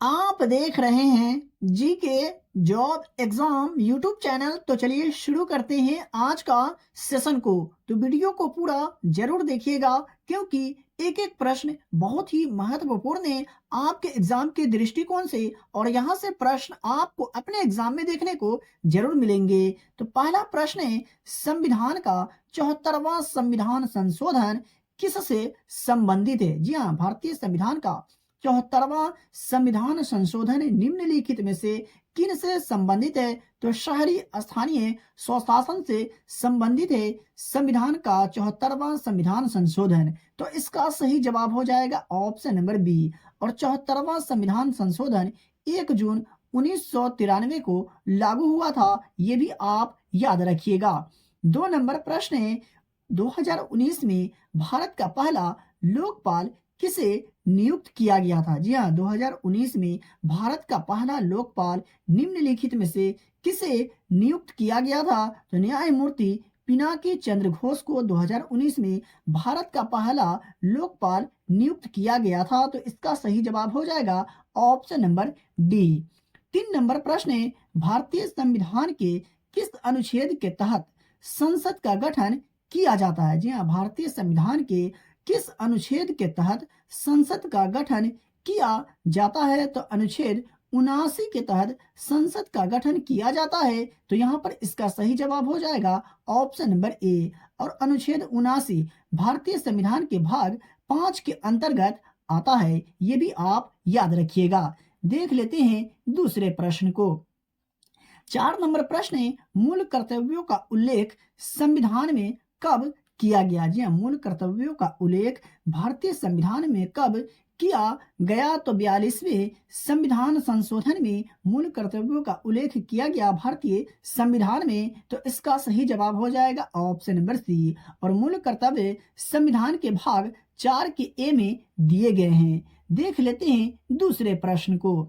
आप देख रहे हैं जी के जॉब एग्जाम यूट्यूब चैनल। तो चलिए शुरू करते हैं आज का सेशन को। तो वीडियो को पूरा जरूर देखिएगा क्योंकि एक एक प्रश्न बहुत ही महत्वपूर्ण है आपके एग्जाम के दृष्टिकोण से, और यहाँ से प्रश्न आपको अपने एग्जाम में देखने को जरूर मिलेंगे। तो पहला प्रश्न है, संविधान का 74वां संविधान संशोधन किससे संबंधित है? जी हाँ, भारतीय संविधान का 74वां संविधान संशोधन निम्नलिखित में से किन से संबंधित है? तो शहरी स्थानीय स्वशासन से संबंधित है संविधान का 74वां संविधान संशोधन। तो इसका सही जवाब हो जाएगा ऑप्शन नंबर बी। और 74वां संविधान संशोधन 1 जून 1993 को लागू हुआ था, ये भी आप याद रखिएगा। 2 नंबर प्रश्न है, 2019 में भारत का पहला लोकपाल किसे नियुक्त किया गया था? जी हाँ, 2019 में भारत का पहला लोकपाल निम्नलिखित में से किसे नियुक्त किया गया था? तो न्यायमूर्ति पिनाकी चंद्र घोष को 2019 में भारत का पहला लोकपाल नियुक्त किया गया था। तो इसका सही जवाब हो जाएगा ऑप्शन नंबर डी। 3 नंबर प्रश्न है, भारतीय संविधान के किस अनुच्छेद के तहत संसद का गठन किया जाता है? जी हाँ, भारतीय संविधान के किस अनुच्छेद के तहत संसद का गठन किया जाता है? तो अनुच्छेद 79 के तहत संसद का गठन किया जाता है। तो यहाँ पर इसका सही जवाब हो जाएगा ऑप्शन नंबर ए। और अनुच्छेद 79 भारतीय संविधान के भाग 5 के अंतर्गत आता है, ये भी आप याद रखिएगा। देख लेते हैं दूसरे प्रश्न को। 4 नंबर प्रश्न है, मूल कर्तव्यों का उल्लेख संविधान में कब किया गया? जी हाँ, मूल कर्तव्यों का उल्लेख भारतीय संविधान में कब किया गया? तो 42वें संविधान संशोधन में मूल कर्तव्यों का उल्लेख किया गया भारतीय संविधान में। तो इसका सही जवाब हो जाएगा ऑप्शन नंबर सी। और मूल कर्तव्य संविधान के भाग 4 के ए में दिए गए हैं। देख लेते हैं दूसरे प्रश्न को।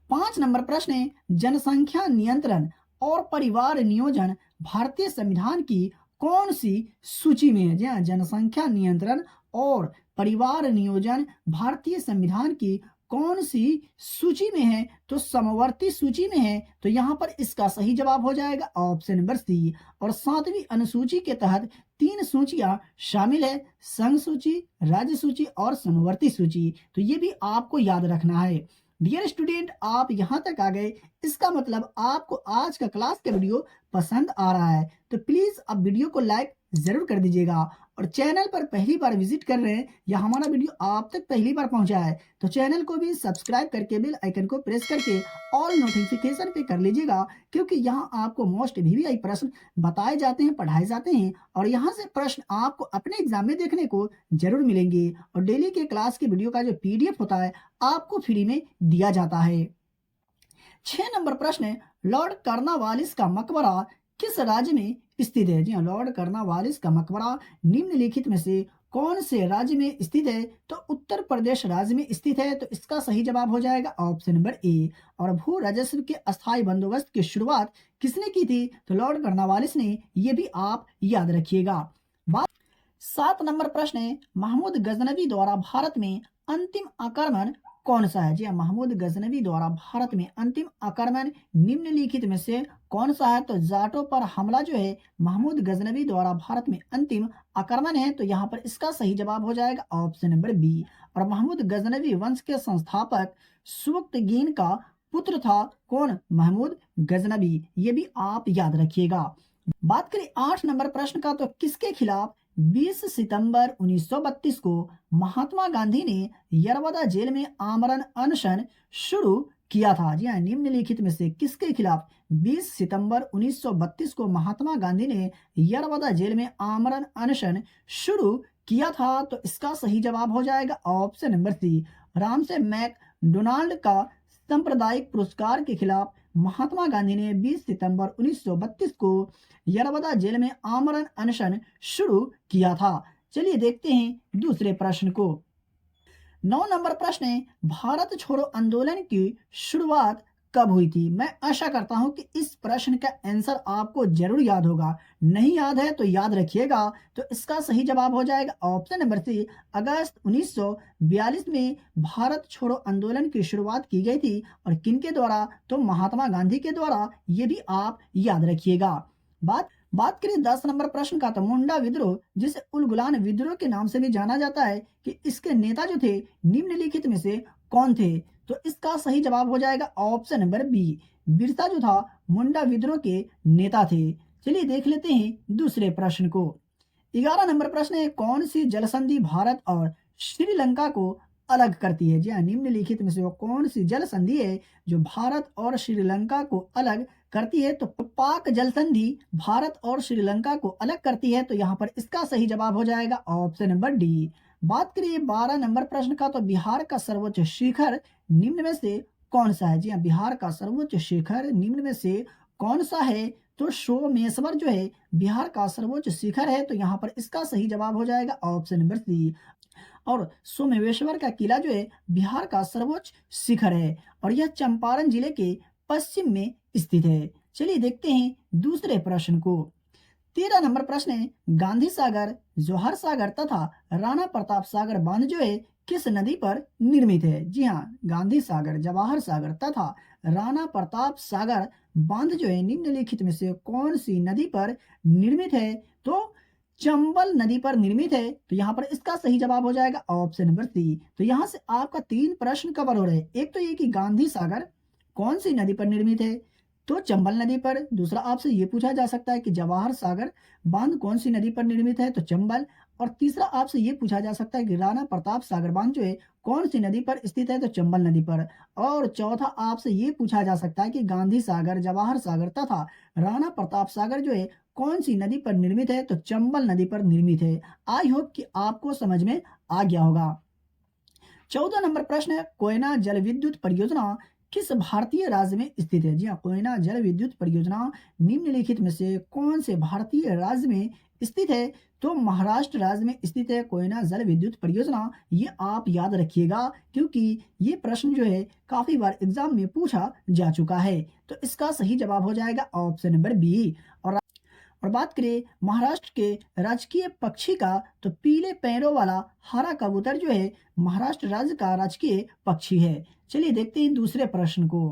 5 नंबर प्रश्न है, जनसंख्या नियंत्रण और परिवार नियोजन भारतीय संविधान की कौन सी सूची में है? जी हाँ, जनसंख्या नियंत्रण और परिवार नियोजन भारतीय संविधान की कौन सी सूची में है? तो समवर्ती सूची में है। तो यहाँ पर इसका सही जवाब हो जाएगा ऑप्शन नंबर सी। और 7वीं अनुसूची के तहत 3 सूचियां शामिल है, संघ सूची, राज्य सूची और समवर्ती सूची। तो ये भी आपको याद रखना है। डियर स्टूडेंट, आप यहाँ तक आ गए, इसका मतलब आपको आज का क्लास का वीडियो पसंद आ रहा है। तो प्लीज आप वीडियो को लाइक जरूर कर दीजिएगा। और चैनल पर पहली बार विजिट कर रहे हैं या हमारा वीडियो आप तक पहली बार पहुंचा है तो चैनल को भी सब्सक्राइब करके बेल आइकन को प्रेस करके ऑल नोटिफिकेशन पे कर लीजिएगा, क्योंकि यहाँ आपको मोस्ट वीवीआई प्रश्न बताए जाते हैं, पढ़ाए जाते हैं, और यहाँ से प्रश्न आपको अपने एग्जाम में देखने को जरूर मिलेंगे। और डेली के क्लास के वीडियो का जो पीडीएफ होता है आपको फ्री में दिया जाता है। 6 नंबर प्रश्न है, लॉर्ड कर्नवालिस का मकबरा किस राज्य में स्थित है? जी हाँ, लॉर्ड कर्नवालिस का मकबरा निम्नलिखित में से कौन से राज्य में स्थित है? तो उत्तर प्रदेश राज्य में स्थित है। तो इसका सही जवाब हो जाएगा ऑप्शन नंबर ए। और भू राजस्व के अस्थायी बंदोबस्त की शुरुआत किसने की थी? तो लॉर्ड कर्नवालिस ने। ये भी आप याद रखिएगा। 7 नंबर प्रश्न है, महमूद गजनवी द्वारा भारत में अंतिम आक्रमण कौन सा है? जी हाँ, महमूद गजनवी द्वारा भारत में अंतिम आक्रमण निम्नलिखित में से कौन सा है? तो जाटों पर हमला जो है महमूद गजनवी द्वारा भारत में अंतिम आक्रमण है। तो यहाँ पर इसका सही जवाब हो जाएगा ऑप्शन नंबर बी। और महमूद गजनवी वंश के संस्थापक सुबुक्तगीन का पुत्र था कौन? महमूद गजनवी। ये भी आप याद रखिएगा। बात करें 8 नंबर प्रश्न का, तो किसके खिलाफ 20 सितंबर 1932 को महात्मा गांधी ने यरवदा जेल में आमरण अनशन शुरू किया था? जी हाँ, निम्नलिखित में से किसके खिलाफ 20 सितंबर 1932 को महात्मा गांधी ने यरवदा जेल में आमरण अनशन शुरू किया था? तो इसका सही जवाब हो जाएगा option number C. Ramsay MacDonald का सांप्रदायिक पुरस्कार के खिलाफ महात्मा गांधी ने 20 सितंबर 1932 को यरवदा जेल में आमरण अनशन शुरू किया था। चलिए देखते हैं दूसरे प्रश्न को। 9 नंबर प्रश्न है, भारत छोड़ो आंदोलन की शुरुआत कब हुई थी? मैं आशा करता हूं कि इस प्रश्न का आंसर आपको जरूर याद होगा। नहीं याद है तो याद रखिएगा। तो इसका सही जवाब हो जाएगा ऑप्शन नंबर सी, अगस्त 1942 में भारत छोड़ो आंदोलन की शुरुआत की गई थी। और किनके द्वारा? तो महात्मा गांधी के द्वारा। ये भी आप याद रखिएगा। बात बात करें 10 नंबर प्रश्न का, तो मुंडा विद्रोह, जिसे उलगुलान विद्रोह के नाम से भी जाना जाता है, कि इसके नेता जो थे निम्नलिखित में से कौन थे? तो इसका सही जवाब हो जाएगा ऑप्शन नंबर बी, बिरसा जो था मुंडा विद्रोह के नेता थे। चलिए देख लेते हैं दूसरे प्रश्न को। 11 नंबर प्रश्न है, कौन सी जल संधि भारत और श्रीलंका को अलग करती है? जी हाँ, निम्नलिखित में से वो कौन सी जल संधि है जो भारत और श्रीलंका को अलग करती है? तो पाक जल संधि भारत और श्रीलंका को अलग करती है। तो यहाँ पर इसका सही जवाब हो जाएगा ऑप्शन नंबर डी। बात करिए 12 नंबर प्रश्न का, तो बिहार का सर्वोच्च शिखर निम्न में से कौन सा है? जी हाँ, बिहार का सर्वोच्च शिखर निम्न में से कौन सा है? तो सोमेश्वर जो है बिहार का सर्वोच्च शिखर है। तो यहाँ पर इसका सही जवाब हो जाएगा ऑप्शन नंबर सी। और सोमेश्वर का किला जो है बिहार का सर्वोच्च शिखर है और यह चंपारण जिले के पश्चिम में स्थित है। चलिए देखते हैं दूसरे प्रश्न को। 13 नंबर प्रश्न है, गांधी सागर, जवाहर सागर तथा राणा प्रताप सागर बांध जो है किस नदी पर निर्मित है? जी हाँ, गांधी सागर, जवाहर सागर तथा राणा प्रताप सागर बांध जो है निम्नलिखित में से कौन सी नदी पर निर्मित है? तो चंबल नदी पर निर्मित है। तो यहाँ पर इसका सही जवाब हो जाएगा ऑप्शन नंबर सी। तो यहाँ से आपका 3 प्रश्न कवर हो रहे हैं। एक तो ये कि गांधी सागर कौन सी नदी पर निर्मित है? तो चंबल नदी पर। दूसरा आपसे ये पूछा जा सकता है कि जवाहर सागर बांध कौन सी नदी पर निर्मित है? तो चंबल। और तीसरा आपसे ये पूछा जा सकता है कि राणा प्रताप सागर बांध जो है कौन सी नदी पर स्थित है? तो चंबल नदी पर। और चौथा आपसे ये पूछा जा सकता है कि गांधी सागर, जवाहर सागर तथा राणा प्रताप सागर जो है कौन सी नदी पर निर्मित है? तो चंबल नदी पर निर्मित है। आई होप कि आपको समझ में आ गया होगा। 14 नंबर प्रश्न है, कोयना जल विद्युत परियोजना किस भारतीय राज्य में स्थित है? जी हाँ, कोयना जल विद्युत परियोजना निम्नलिखित में से कौन से भारतीय राज्य में स्थित है? तो महाराष्ट्र राज्य में स्थित है कोयना जल विद्युत परियोजना। ये आप याद रखिएगा क्योंकि ये प्रश्न जो है काफी बार एग्जाम में पूछा जा चुका है। तो इसका सही जवाब हो जाएगा ऑप्शन नंबर बी। और बात करें महाराष्ट्र के राजकीय पक्षी का, तो पीले पैरों वाला हरा कबूतर जो है महाराष्ट्र राज्य का राजकीय पक्षी है। चलिए देखते हैं दूसरे प्रश्न को।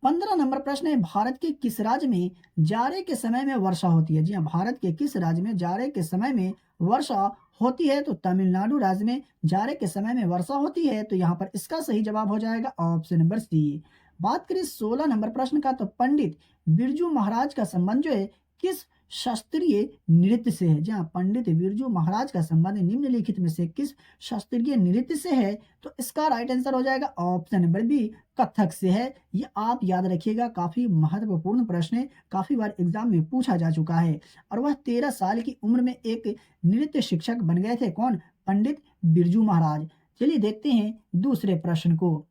15 नंबर प्रश्न है, भारत के किस राज्य में जाड़े के समय में वर्षा होती है? जी हाँ, भारत के किस राज्य में जाड़े के समय में वर्षा होती है? तो तमिलनाडु राज्य में जाड़े के समय में वर्षा होती है। तो यहाँ पर इसका सही जवाब हो जाएगा ऑप्शन नंबर सी। बात करें 16 नंबर प्रश्न का, तो पंडित बिरजू महाराज का संबंध जो है किस शास्त्रीय नृत्य से है? जहाँ पंडित बिरजू महाराज का संबंध निम्नलिखित में से किस शास्त्रीय नृत्य से है? तो इसका राइट आंसर हो जाएगा ऑप्शन नंबर बी, कथक से है। ये आप याद रखिएगा, काफी महत्वपूर्ण प्रश्न है, काफी बार एग्जाम में पूछा जा चुका है। और वह 13 साल की उम्र में एक नृत्य शिक्षक बन गए थे। कौन? पंडित बिरजू महाराज। चलिए देखते हैं दूसरे प्रश्न को।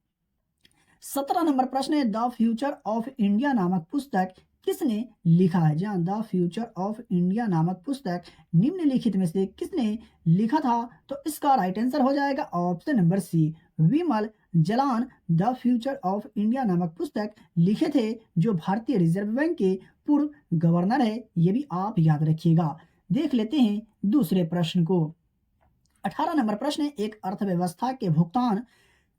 17 नंबर प्रश्न है, द फ्यूचर ऑफ इंडिया नामक पुस्तक किसने लिखा है? जहाँ द फ्यूचर ऑफ इंडिया नामक पुस्तक निम्नलिखित में से किसने लिखा था? तो इसका राइट आंसर हो जाएगा option number C, Vimal Jalan the future of India नामक पुस्तक लिखे थे, जो भारतीय रिजर्व बैंक के पूर्व गवर्नर है। ये भी आप याद रखिएगा। देख लेते हैं दूसरे प्रश्न को। 18 नंबर प्रश्न है, एक अर्थव्यवस्था के भुगतान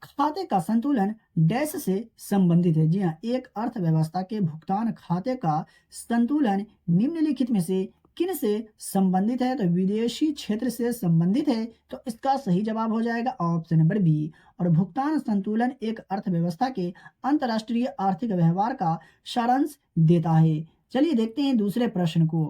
खाते का संतुलन डैश से संबंधित है? जी हाँ, एक अर्थव्यवस्था के भुगतान खाते का संतुलन निम्नलिखित में से किन से संबंधित है? तो विदेशी क्षेत्र से संबंधित है। तो इसका सही जवाब हो जाएगा ऑप्शन नंबर बी। और भुगतान संतुलन एक अर्थव्यवस्था के अंतर्राष्ट्रीय आर्थिक व्यवहार का सारांश देता है। चलिए देखते हैं दूसरे प्रश्न को।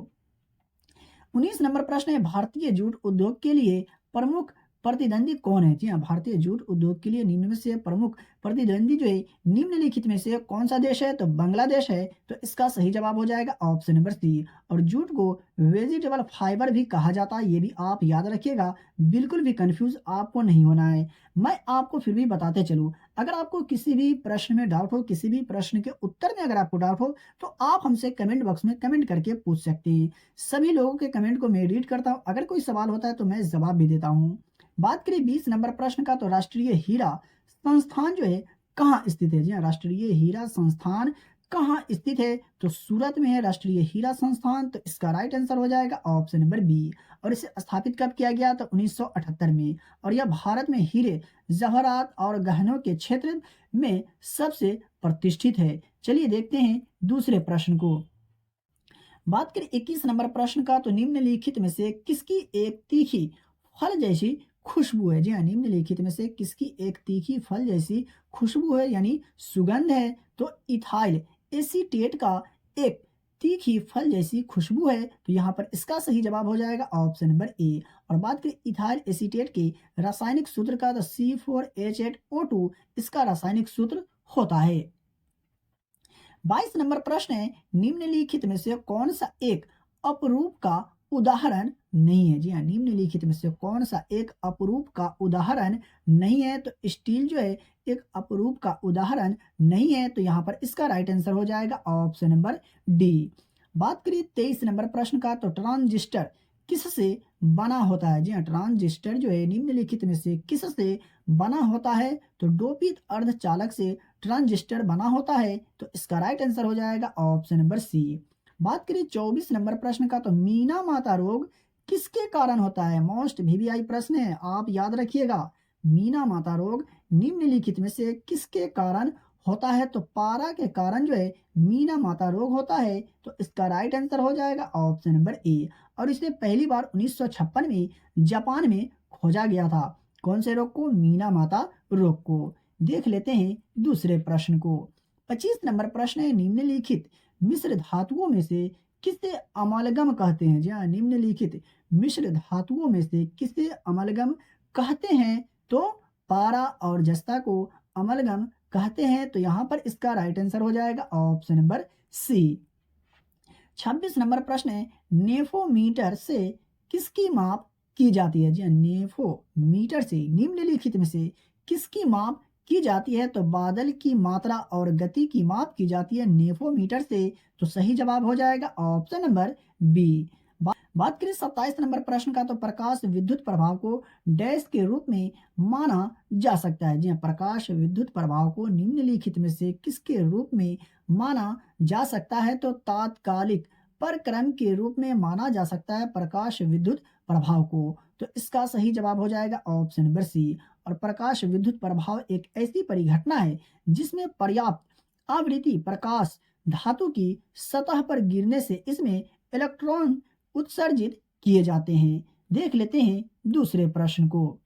19 नंबर प्रश्न है, भारतीय जूट उद्योग के लिए प्रमुख प्रतिद्वंदी कौन है? जी हाँ, भारतीय जूट उद्योग के लिए निम्न में से प्रमुख प्रतिद्वंदी जो है निम्नलिखित में से कौन सा देश है? तो बांग्लादेश है। तो इसका सही जवाब हो जाएगा ऑप्शन नंबर सी। और जूट को वेजिटेबल फाइबर भी कहा जाता है, ये भी आप याद रखिएगा, बिल्कुल भी कंफ्यूज आपको नहीं होना है। मैं आपको फिर भी बताते चलूं, अगर आपको किसी भी प्रश्न में डाउट हो, किसी भी प्रश्न के उत्तर में अगर आपको डाउट हो, तो आप हमसे कमेंट बॉक्स में कमेंट करके पूछ सकते हैं। सभी लोगों के कमेंट को मैं रीड करता हूँ, अगर कोई सवाल होता है तो मैं जवाब भी देता हूँ। बात करें 20 नंबर प्रश्न का, तो राष्ट्रीय हीरा संस्थान जो है कहाँ स्थित है? जी हाँ, राष्ट्रीय हीरा संस्थान कहाँ स्थित है? तो सूरत में है राष्ट्रीय हीरा संस्थान, तो इसका राइट आंसर हो जाएगा ऑप्शन नंबर बी। और इसे स्थापित कब किया गया? तो 1978 में। और यह भारत में हीरे, जवाहरात और गहनों के क्षेत्र में सबसे प्रतिष्ठित है। चलिए देखते हैं दूसरे प्रश्न को। बात करें 21 नंबर प्रश्न का, तो निम्नलिखित में से किसकी एक तीखी फल जैसी खुशबू है? जी हाँ, निम्नलिखित में से किसकी एक तीखी फल जैसी खुशबू है यानी सुगंध है? तो इथाइल एसीटेट का एक तीखी फल जैसी खुशबू है, तो यहाँ पर इसका सही जवाब हो जाएगा ऑप्शन नंबर ए। और बात करें इथाइल एसीटेट के रासायनिक सूत्र का, तो C4H8O2 इसका रासायनिक सूत्र होता है। 22 नंबर प्रश्न है, निम्नलिखित में से कौन सा एक अपरूप का उदाहरण नहीं है? जी हाँ, निम्नलिखित में से कौन सा एक अपरूप का उदाहरण नहीं है? तो स्टील जो है एक अपरूप का उदाहरण नहीं है, तो यहाँ पर इसका राइट आंसर हो जाएगा ऑप्शन नंबर डी। बात करिए 23 नंबर प्रश्न का, तो ट्रांजिस्टर किससे बना होता है? जी हाँ, ट्रांजिस्टर जो है निम्नलिखित में से किससे बना होता है? तो डोपित अर्धचालक से ट्रांजिस्टर बना होता है, तो इसका राइट आंसर हो जाएगा ऑप्शन नंबर सी। बात करें 24 नंबर प्रश्न का, तो मीना माता रोग किसके कारण होता है? मोस्ट वीवीआई प्रश्न है, आप याद रखिएगा। मीना माता रोग निम्नलिखित में से किसके कारण होता है? तो पारा के कारण जो है मीना माता रोग होता है, तो इसका राइट आंसर हो जाएगा ऑप्शन नंबर ए। और इसे पहली बार 1956 में जापान में खोजा गया था। कौन से रोग को? मीना माता रोग को। देख लेते हैं दूसरे प्रश्न को। 25 नंबर प्रश्न है, निम्नलिखित मिश्र धातुओं में से किसे अमालगम कहते हैं? जी हाँ, निम्नलिखित मिश्र धातुओं में से किसे अमालगम कहते हैं? तो पारा और जस्ता को अमालगम कहते हैं, तो यहाँ पर इसका राइट आंसर हो जाएगा ऑप्शन नंबर सी। 26 नंबर प्रश्न है, नेफोमीटर से किसकी माप की जाती है? जी हाँ, नेफोमीटर से निम्नलिखित में से किसकी माप की जाती है? तो बादल की मात्रा और गति की माप की जाती है नेफोमीटर से, तो सही जवाब हो जाएगा ऑप्शन नंबर बी। बात करें 27 नंबर प्रश्न का, तो प्रकाश विद्युत प्रभाव को डैश के रूप में माना जा सकता है? जी हाँ, प्रकाश विद्युत प्रभाव को निम्नलिखित में से किसके रूप में माना जा सकता है? तो तात्कालिक परक्रम के रूप में माना जा सकता है प्रकाश विद्युत प्रभाव को, तो इसका सही जवाब हो जाएगा ऑप्शन नंबर सी। और प्रकाश विद्युत प्रभाव एक ऐसी परिघटना है जिसमें पर्याप्त आवृत्ति प्रकाश धातु की सतह पर गिरने से इसमें इलेक्ट्रॉन उत्सर्जित किए जाते हैं। देख लेते हैं दूसरे प्रश्न को।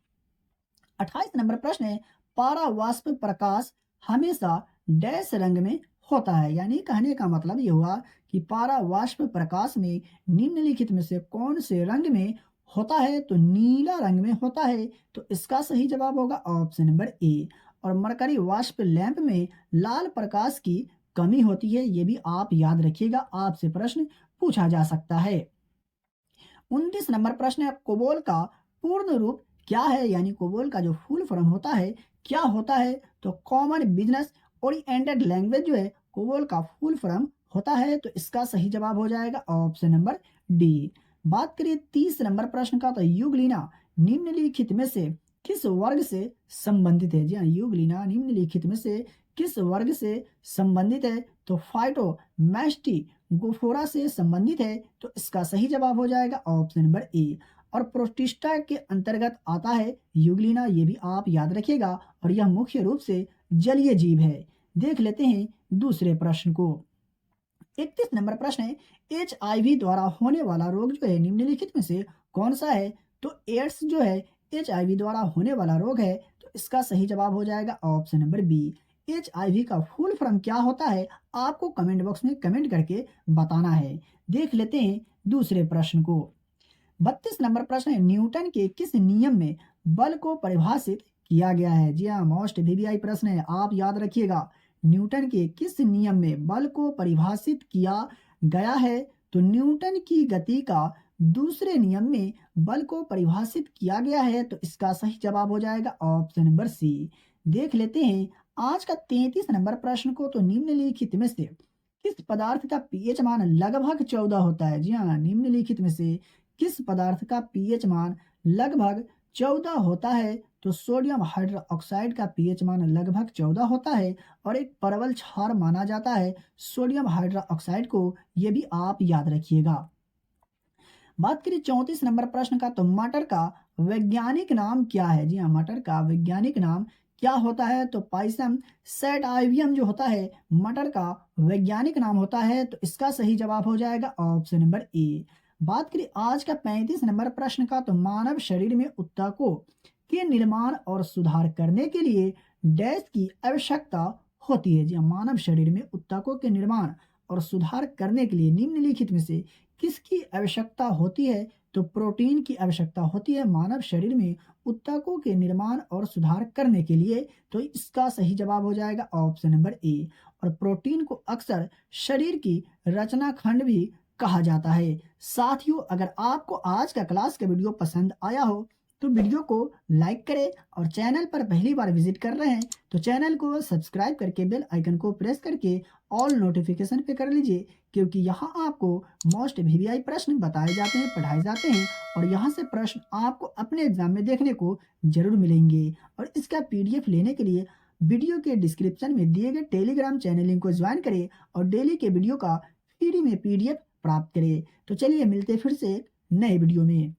28 नंबर प्रश्न है, पारावाष्प प्रकाश हमेशा डैश रंग में होता है? यानी कहने का मतलब ये हुआ कि पारावाष्प प्रकाश में निम्नलिखित में से कौन से रंग में होता है? तो नीला रंग में होता है, तो इसका सही जवाब होगा ऑप्शन नंबर ए। और मरकरी वाष्प लैंप में लाल प्रकाश की कमी होती है, ये भी आप याद रखिएगा, आपसे प्रश्न पूछा जा सकता है। 29 नंबर प्रश्न है, कोबोल का पूर्ण रूप क्या है? यानी कोबोल का जो फुल फॉर्म होता है क्या होता है? तो कॉमन बिजनेस ओरिएंटेड लैंग्वेज जो है कोबोल का फुल फॉर्म होता है, तो इसका सही जवाब हो जाएगा ऑप्शन नंबर डी। बात करिए 30 नंबर प्रश्न का, तो युगलीना निम्नलिखित में से किस वर्ग से संबंधित है? जी हाँ, युगलीना निम्नलिखित में से किस वर्ग से संबंधित है? तो फाइटोमैस्टी गोफोरा से संबंधित है, तो इसका सही जवाब हो जाएगा ऑप्शन नंबर ए। और प्रोटिस्टा के अंतर्गत आता है युगलिना, ये भी आप याद रखिएगा, और यह मुख्य रूप से जलीय जीव है। देख लेते हैं दूसरे प्रश्न को। 31 नंबर प्रश्न है, HIV द्वारा होने वाला रोग जो है निम्नलिखित में से कौन सा है? तो एड्स जो है HIV द्वारा होने वाला रोग है, तो इसका सही जवाब हो जाएगा ऑप्शन नंबर बी। HIV का फुल फॉर्म क्या होता है? आपको कमेंट बॉक्स में कमेंट करके बताना है। देख लेते हैं दूसरे प्रश्न को। 32 नंबर प्रश्न है, न्यूटन के किस नियम में बल को परिभाषित किया गया है? जी हाँ, मोस्ट वीवीआई प्रश्न है, आप याद रखिएगा। न्यूटन के किस नियम में बल को परिभाषित किया गया है? तो न्यूटन की गति का दूसरे नियम में बल को परिभाषित किया गया है, तो इसका सही जवाब हो जाएगा ऑप्शन नंबर सी। देख लेते हैं आज का 33 नंबर प्रश्न को, तो निम्नलिखित में से किस पदार्थ का पीएच मान लगभग 14 होता है? जी हाँ, निम्नलिखित में से किस पदार्थ का पीएच मान लगभग 14 होता है? तो सोडियम हाइड्रोक्साइड का पीएच मान लगभग 14 होता है और एक प्रबल क्षार माना जाता है सोडियम हाइड्रोक्साइड को। ये भी आप याद रखिएगा। बात करें 34 नंबर प्रश्न का, तो मटर का वैज्ञानिक नाम क्या है? जी हाँ, मटर का वैज्ञानिक नाम क्या होता है? तो पाइसम सेटाइवियम जो होता है मटर का वैज्ञानिक नाम होता है। तो इसका सही जवाब हो जाएगा ऑप्शन नंबर ए। बात करें आज का 35 नंबर प्रश्न का, तो मानव शरीर में ऊतकों के निर्माण और सुधार करने के लिए डैश की आवश्यकता होती है। जी हाँ, मानव शरीर में ऊतकों के निर्माण और सुधार करने के लिए निम्नलिखित में से किसकी आवश्यकता होती है? तो प्रोटीन की आवश्यकता होती है मानव शरीर में ऊतकों के निर्माण और सुधार करने के लिए। तो इसका सही जवाब हो जाएगा ऑप्शन नंबर ए। और प्रोटीन को अक्सर शरीर की रचना खंड भी कहा जाता है। साथियों, अगर आपको आज का क्लास का वीडियो पसंद आया हो तो वीडियो को लाइक करें, और चैनल पर पहली बार विजिट कर रहे हैं तो चैनल को सब्सक्राइब करके बेल आइकन को प्रेस करके ऑल नोटिफिकेशन पे कर लीजिए, क्योंकि यहाँ आपको मोस्ट वीवीआई प्रश्न बताए जाते हैं, पढ़ाए जाते हैं, और यहाँ से प्रश्न आपको अपने एग्जाम में देखने को जरूर मिलेंगे। और इसका पीडीएफ लेने के लिए वीडियो के डिस्क्रिप्शन में दिए गए टेलीग्राम चैनल लिंक को ज्वाइन करें और डेली के वीडियो का फ्री में पीडीएफ प्राप्त करें। तो चलिए मिलते फिर से नए वीडियो में।